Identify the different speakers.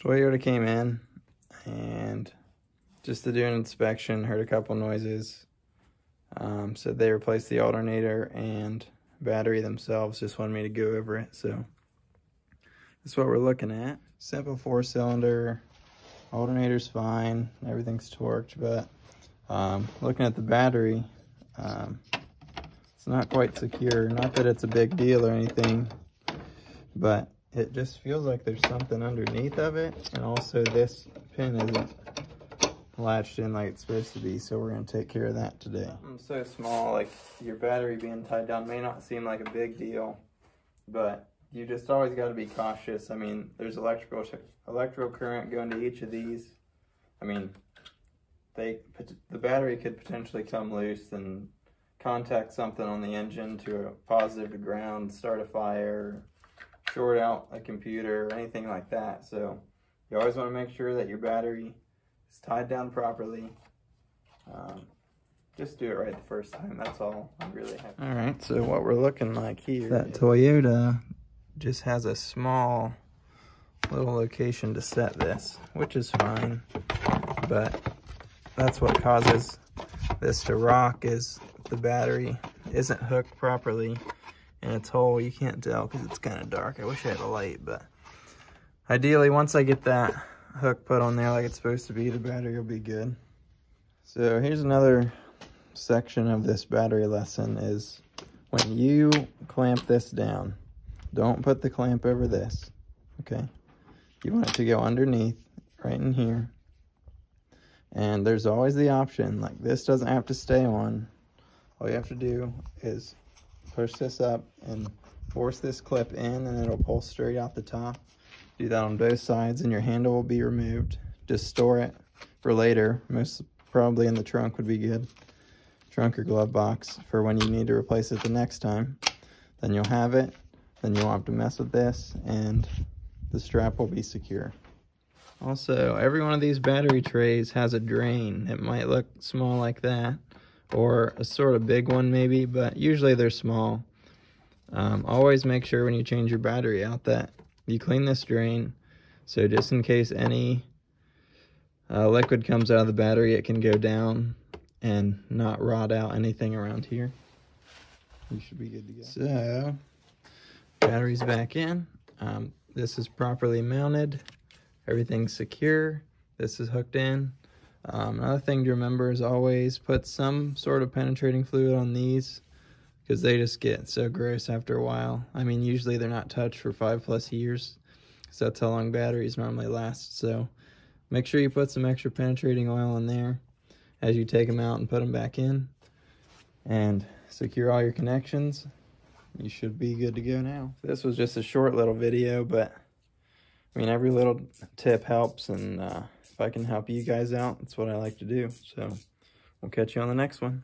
Speaker 1: Toyota came in and just to do an inspection, heard a couple noises. So they replaced the alternator and battery themselves, just wanted me to go over it. So that's what we're looking at. Simple 4-cylinder, alternator's fine, everything's torqued, but looking at the battery, it's not quite secure. Not that it's a big deal or anything, but it just feels like there's something underneath of it, and also this pin isn't latched in like it's supposed to be, so we're going to take care of that today. It's so small, like your battery being tied down may not seem like a big deal, but you just always got to be cautious. I mean, there's electrical current going to each of these. I mean, the battery could potentially come loose and contact something on the engine to a positive to ground, start a fire, short out a computer, or anything like that. So you always want to make sure that your battery is tied down properly. Just do it right the first time. That's all I really have. All right, so what we're looking like here, that Toyota just has a small little location to set this, which is fine, but that's what causes this to rock, is the battery isn't hooked properly in its hole. You can't tell because it's kind of dark. I wish I had a light, but ideally once I get that hook put on there like it's supposed to be, the battery will be good. So here's another section of this battery lesson, is when you clamp this down, don't put the clamp over this, okay? You want it to go underneath, right in here. And there's always the option, like this doesn't have to stay on. All you have to do is push this up and force this clip in, and it'll pull straight out the top. Do that on both sides and your handle will be removed. Just store it for later. Most probably in the trunk would be good. Trunk or glove box for when you need to replace it the next time. Then you'll have it. Then you won't have to mess with this, and the strap will be secure. Also, every one of these battery trays has a drain. It might look small like that, or a sort of big one maybe, but usually they're small. Always make sure when you change your battery out that you clean this drain, so just in case any liquid comes out of the battery, it can go down and not rot out anything around here. You should be good to go. So, battery's back in. This is properly mounted. Everything's secure. This is hooked in. Another thing to remember is always put some sort of penetrating fluid on these, because they just get so gross after a while. I mean, usually they're not touched for 5+ years, because that's how long batteries normally last. So make sure you put some extra penetrating oil in there as you take them out and put them back in, and secure all your connections. You should be good to go now. This was just a short little video, but I mean, every little tip helps, and if I can help you guys out, that's what I like to do. So we'll catch you on the next one.